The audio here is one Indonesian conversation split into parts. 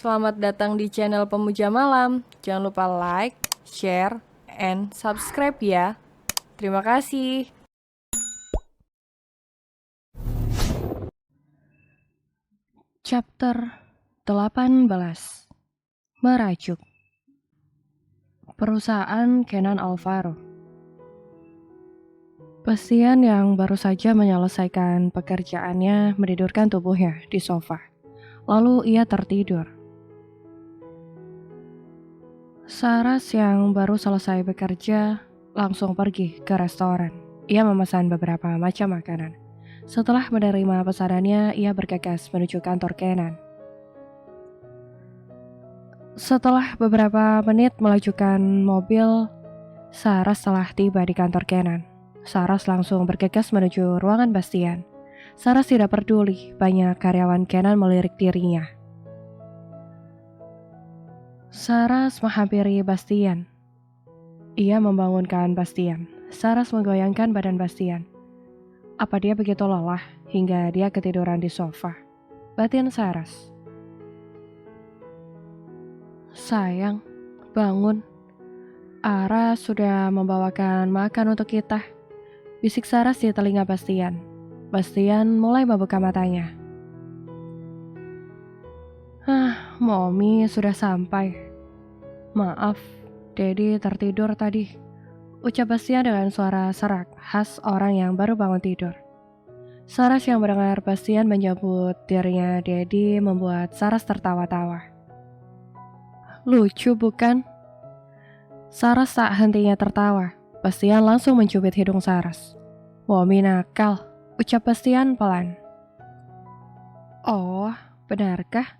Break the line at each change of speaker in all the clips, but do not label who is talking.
Selamat datang di channel Pemuja Malam. Jangan lupa like, share, and subscribe ya. Terima kasih.
Chapter 18. Merajuk. Perusahaan Kenan Alvaro. Pasien yang baru saja menyelesaikan pekerjaannya menidurkan tubuhnya di sofa. Lalu ia tertidur. Saras yang baru selesai bekerja langsung pergi ke restoran. Ia memesan beberapa macam makanan. Setelah menerima pesanannya, ia bergegas menuju kantor Kenan. Setelah beberapa menit melajukan mobil, Saras telah tiba di kantor Kenan. Saras langsung bergegas menuju ruangan Bastian. Saras tidak peduli banyak karyawan Kenan melirik dirinya. Saras menghampiri Bastian. Ia membangunkan Bastian. Saras menggoyangkan badan Bastian. Apa dia begitu lelah hingga dia ketiduran di sofa? Batin Saras. Sayang, bangun. Ara sudah membawakan makan untuk kita. Bisik Saras di telinga Bastian. Bastian mulai membuka matanya. Mommy sudah sampai. Maaf, Dedi tertidur tadi. Ucap Bastian dengan suara serak, khas orang yang baru bangun tidur. Saras yang mendengar Bastian menyebut dirinya Dedi membuat Saras tertawa-tawa. Lucu bukan? Saras tak hentinya tertawa. Bastian langsung mencubit hidung Saras. Mommy nakal, ucap Bastian pelan. Oh, benarkah?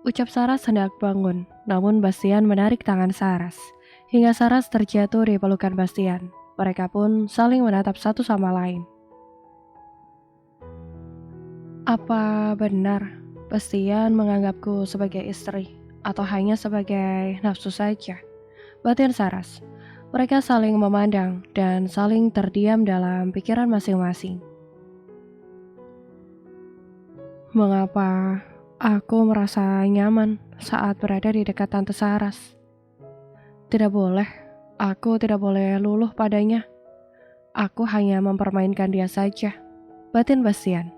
Ucap Saras hendak bangun, namun Bastian menarik tangan Saras. Hingga Saras terjatuh di pelukan Bastian. Mereka pun saling menatap satu sama lain. Apa benar Bastian menganggapku sebagai istri, atau hanya sebagai nafsu saja? Batin Saras. Mereka saling memandang dan saling terdiam dalam pikiran masing-masing. Mengapa aku merasa nyaman saat berada di dekat Tante Saras? Tidak boleh, aku tidak boleh luluh padanya. Aku hanya mempermainkan dia saja. Batin Bastian.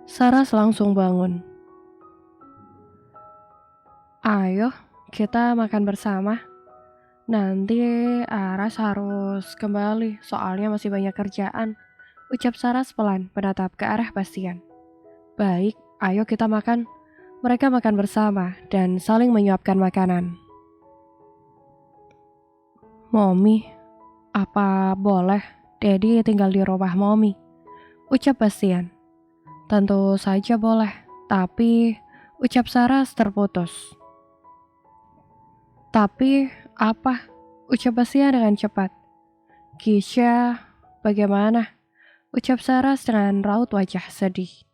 Saras langsung bangun. Ayo, kita makan bersama. Nanti Aras harus kembali, soalnya masih banyak kerjaan. Ucap Saras pelan menatap ke arah Bastian. Baik, ayo kita makan. Mereka makan bersama dan saling menyuapkan makanan. Mommy, apa boleh Dedi tinggal di rumah Mommy? Ucap Bastian. Tentu saja boleh, tapi ucap Saras terputus. Tapi apa? Ucap Bastian dengan cepat. Kisha, bagaimana? Ucap Saras dengan raut wajah sedih.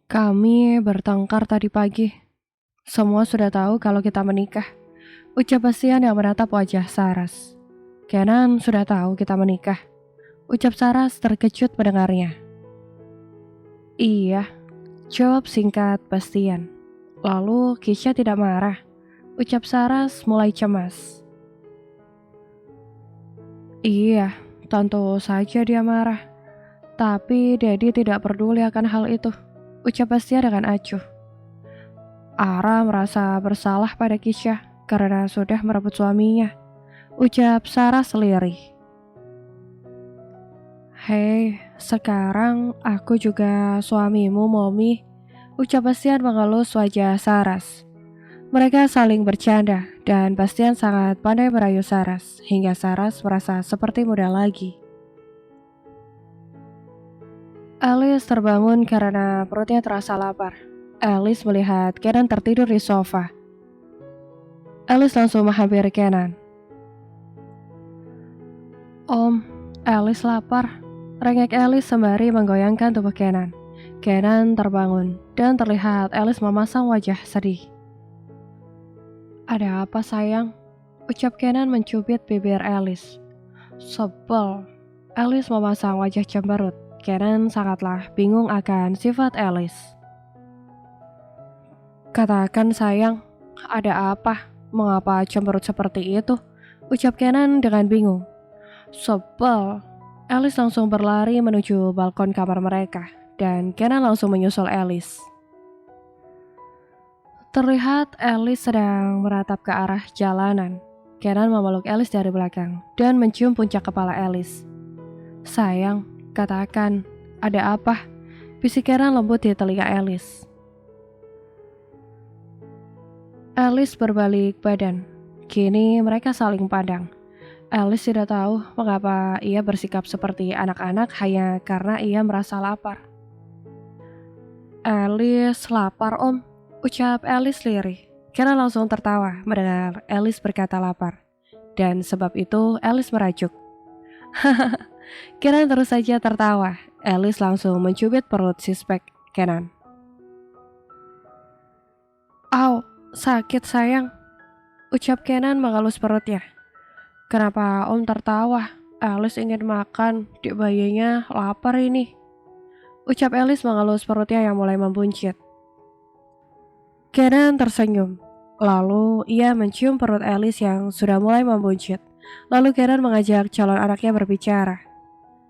Kami bertengkar tadi pagi. Semua sudah tahu kalau kita menikah. Ucap Bastian yang menatap wajah Saras. Kenan sudah tahu kita menikah. Ucap Saras terkejut mendengarnya. Iya, jawab singkat Bastian. Lalu Kisha tidak marah. Ucap Saras mulai cemas. Iya, tentu saja dia marah. Tapi Dedi tidak peduli akan hal itu. Ucap Bastian dengan acuh. Ara merasa bersalah pada Kisha karena sudah merebut suaminya. Ucap Saras lirih. Hei, sekarang aku juga suamimu, Mommy. Ucap Bastian mengelus wajah Saras. Mereka saling bercanda dan Bastian sangat pandai merayu Saras hingga Saras merasa seperti muda lagi. Alice terbangun karena perutnya terasa lapar. Alice melihat Kenan tertidur di sofa. Alice langsung menghampiri Kenan. Om, Alice lapar. Rengek Alice sembari menggoyangkan tubuh Kenan. Kenan terbangun dan terlihat Alice memasang wajah sedih. Ada apa sayang? Ucap Kenan mencubit bibir Alice. Sebel. Alice memasang wajah cemberut. Kenan sangatlah bingung akan sifat Alice. Katakan sayang, ada apa? Mengapa cemberut seperti itu? Ucap Kenan dengan bingung. Sebel. Alice langsung berlari menuju balkon kamar mereka, dan Kenan langsung menyusul Alice. Terlihat Alice sedang meratap ke arah jalanan. Kenan memeluk Alice dari belakang dan mencium puncak kepala Alice. Sayang, katakan, ada apa? Bisik Kenan lembut di telinga Alice. Alice berbalik badan. Kini mereka saling pandang. Alice tidak tahu mengapa ia bersikap seperti anak-anak hanya karena ia merasa lapar. Alice lapar om, ucap Alice lirih. Kenan langsung tertawa mendengar Alice berkata lapar. Dan sebab itu Alice merajuk. Kenan terus saja tertawa. Alice langsung mencubit perut suspek Kenan. Au, sakit sayang, ucap Kenan mengelus perutnya. Kenapa om tertawa? Alice ingin makan, dik bayinya lapar ini. Ucap Alice mengelus perutnya yang mulai membuncit. Kenan tersenyum. Lalu ia mencium perut Alice yang sudah mulai membuncit. Lalu Kenan mengajak calon anaknya berbicara.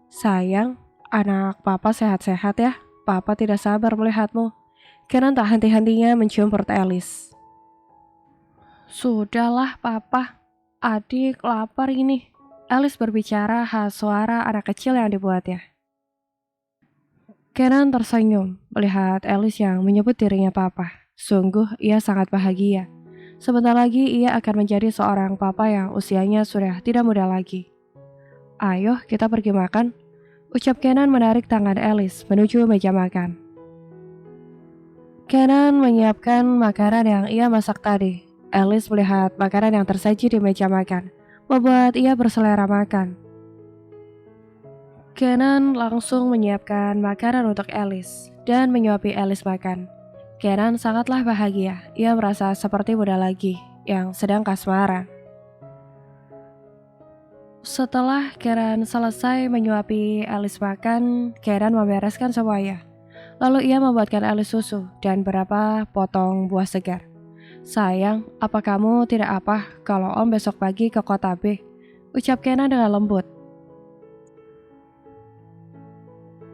Sayang, anak papa sehat-sehat ya. Papa tidak sabar melihatmu. Kenan tak henti-hentinya mencium perut Alice. Sudahlah papa, adik lapar ini. Alice berbicara khas suara anak kecil yang dibuatnya. Kenan tersenyum melihat Alice yang menyebut dirinya papa. Sungguh ia sangat bahagia. Sebentar lagi ia akan menjadi seorang papa yang usianya sudah tidak muda lagi. Ayo kita pergi makan, ucap Kenan menarik tangan Alice menuju meja makan. Kenan menyiapkan makanan yang ia masak tadi. Alice melihat makanan yang tersaji di meja makan, membuat ia berselera makan. Kenan langsung menyiapkan makanan untuk Alice dan menyuapi Alice makan. Kenan sangatlah bahagia, ia merasa seperti muda lagi yang sedang kasmaran. Setelah Kenan selesai menyuapi Alice makan, Kenan membereskan semuanya. Lalu ia membuatkan Alice susu dan beberapa potong buah segar. Sayang, apa kamu tidak apa kalau om besok pagi ke kota B? Ucap Kenan dengan lembut.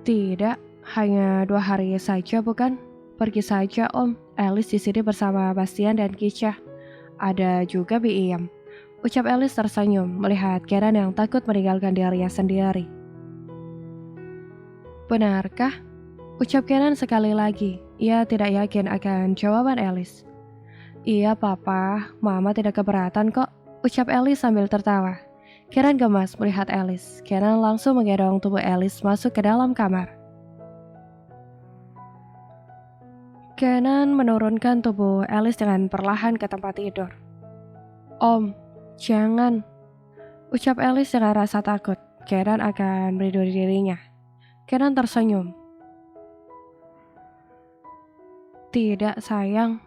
Tidak, hanya 2 hari saja bukan? Pergi saja om, Alice di sini bersama Bastian dan Kisha. Ada juga Biim. Ucap Alice tersenyum melihat Kenan yang takut meninggalkan dirinya sendiri. Benarkah? Ucap Kenan sekali lagi. Ia tidak yakin akan jawaban Alice. Iya papa, mama tidak keberatan kok, ucap Alice sambil tertawa. Kenan gemas melihat Alice. Kenan langsung menggendong tubuh Alice masuk ke dalam kamar. Kenan menurunkan tubuh Alice dengan perlahan ke tempat tidur. Om, jangan, ucap Alice dengan rasa takut. Kenan akan melindungi dirinya. Kenan tersenyum. Tidak sayang,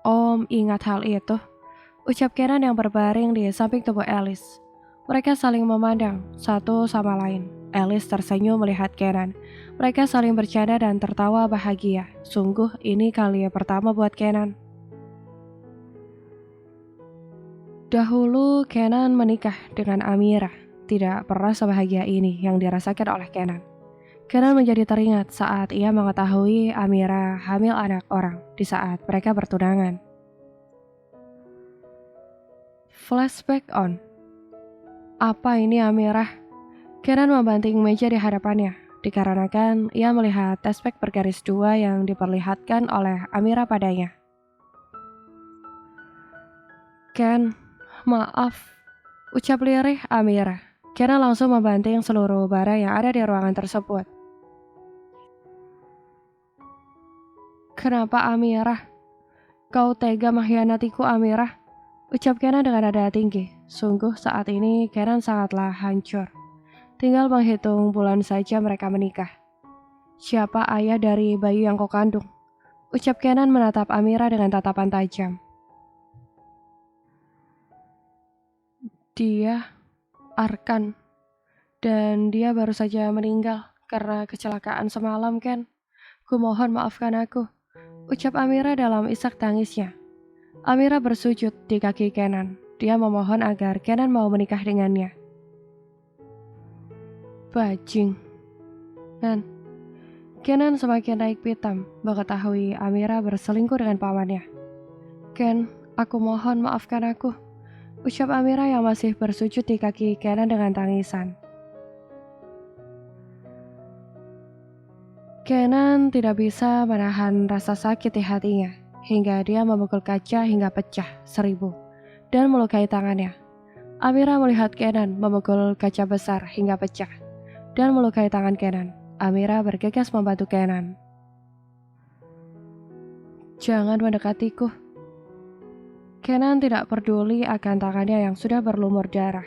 om ingat hal itu, ucap Kenan yang berbaring di samping tubuh Alice. Mereka saling memandang satu sama lain. Alice tersenyum melihat Kenan. Mereka saling bercanda dan tertawa bahagia. Sungguh ini kali pertama buat Kenan. Dahulu Kenan menikah dengan Amira. Tidak pernah sebahagia ini yang dirasakan oleh Kenan. Kenan menjadi teringat saat ia mengetahui Amira hamil anak orang di saat mereka bertunangan. Flashback on. Apa ini Amira? Kenan membanting meja di hadapannya, dikarenakan ia melihat tespek bergaris 2 yang diperlihatkan oleh Amira padanya. Ken, maaf, ucap lirih Amira. Kenan langsung membanting seluruh barang yang ada di ruangan tersebut. Kenapa Amira? Kau tega mengkhianatiku Amira? Ucap Kenan dengan nada tinggi. Sungguh saat ini Kenan sangatlah hancur. Tinggal menghitung bulan saja mereka menikah. Siapa ayah dari bayi yang kau kandung? Ucap Kenan menatap Amira dengan tatapan tajam. Dia, Arkan. Dan dia baru saja meninggal karena kecelakaan semalam, Ken. Kumohon maafkan aku. ucap Amira dalam isak tangisnya. Amira bersujud di kaki Kenan. Dia memohon agar Kenan mau menikah dengannya. Bajing. Kenan semakin naik pitam mengetahui Amira berselingkuh dengan pamannya. Ken, aku mohon maafkan aku, ucap Amira yang masih bersujud di kaki Kenan dengan tangisan. Kenan tidak bisa menahan rasa sakit di hatinya, hingga dia memukul kaca hingga pecah 1000 dan melukai tangannya. Amira melihat Kenan memukul kaca besar hingga pecah dan melukai tangan Kenan. Amira bergegas membantu Kenan. Jangan mendekatiku. Kenan tidak peduli akan tangannya yang sudah berlumur darah.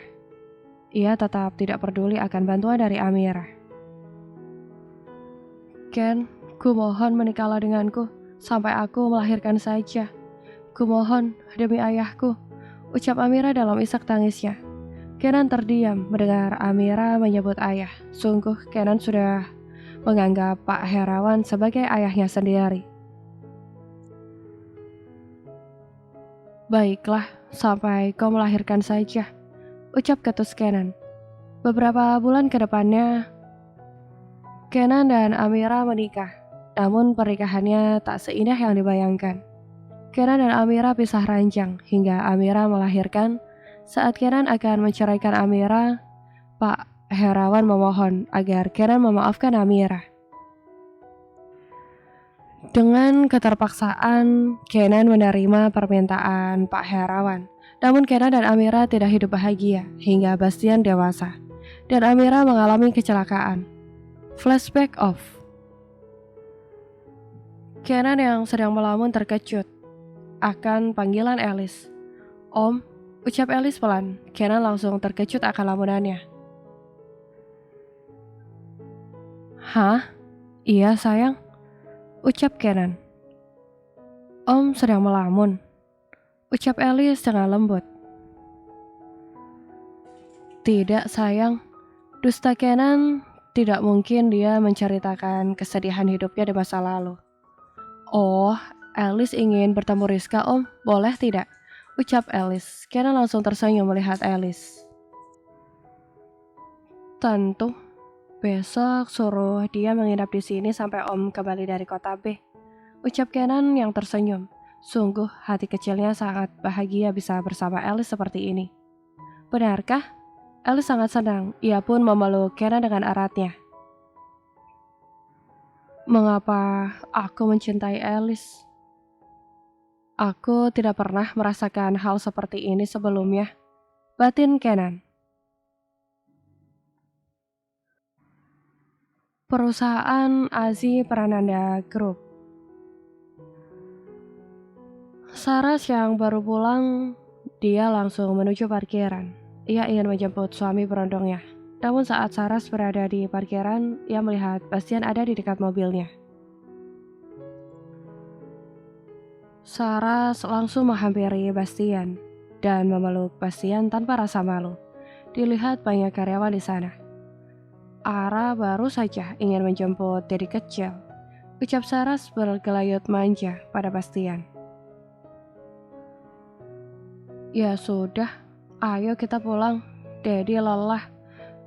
Ia tetap tidak peduli akan bantuan dari Amira. Ken, ku mohon menikahlah denganku sampai aku melahirkan saja. Ku mohon demi ayahku, ucap Amira dalam isak tangisnya. Kenan terdiam mendengar Amira menyebut ayah. Sungguh Kenan sudah menganggap Pak Herawan sebagai ayahnya sendiri. Baiklah, sampai kau melahirkan saja, ucap ketus Kenan. Beberapa bulan ke depannya, Kenan dan Amira menikah, namun pernikahannya tak seindah yang dibayangkan. Kenan dan Amira pisah ranjang hingga Amira melahirkan. Saat Kenan akan menceraikan Amira, Pak Herawan memohon agar Kenan memaafkan Amira. Dengan keterpaksaan, Kenan menerima permintaan Pak Herawan. Namun Kenan dan Amira tidak hidup bahagia hingga Bastian dewasa, dan Amira mengalami kecelakaan. Flashback off. Kenan yang sedang melamun terkejut akan panggilan Alice. Om, ucap Alice pelan. Kenan langsung terkejut akan lamunannya. Hah? Iya sayang, ucap Kenan. Om sedang melamun, ucap Alice dengan lembut. Tidak sayang, dusta Kenan. Tidak mungkin dia menceritakan kesedihan hidupnya di masa lalu. Oh, Alice ingin bertemu Rizka om, boleh tidak? Ucap Alice. Kenan langsung tersenyum melihat Alice. Tentu, besok suruh dia menginap di sini sampai om kembali dari kota B. Ucap Kenan yang tersenyum. Sungguh hati kecilnya sangat bahagia bisa bersama Alice seperti ini. Benarkah? Alice sangat senang, ia pun memeluk Kenan dengan eratnya. Mengapa aku mencintai Alice? Aku tidak pernah merasakan hal seperti ini sebelumnya, batin Kenan. Perusahaan Azi Prananda Group. Saras yang baru pulang, dia langsung menuju parkiran. Ia ingin menjemput suami berondongnya. Namun saat Saras berada di parkiran, ia melihat Bastian ada di dekat mobilnya. Saras langsung menghampiri Bastian dan memeluk Bastian tanpa rasa malu. Dilihat banyak karyawan di sana. Ara baru saja ingin menjemput Dedi kecil, ucap Saras bergelayut manja pada Bastian. Ya sudah, ayo kita pulang, Dedi lelah,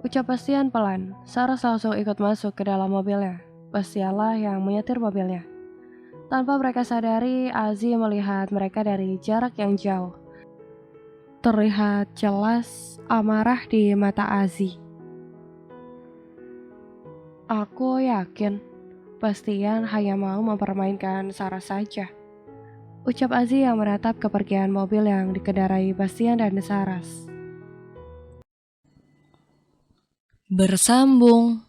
ucap Bastian pelan. Saras langsung ikut masuk ke dalam mobilnya. Bastianlah yang menyetir mobilnya. Tanpa mereka sadari, Azi melihat mereka dari jarak yang jauh. Terlihat jelas amarah di mata Azi. Aku yakin Bastian hanya mau mempermainkan Saras saja, ucap Azi yang menatap kepergian mobil yang dikendarai Bastian dan Saras.
Bersambung.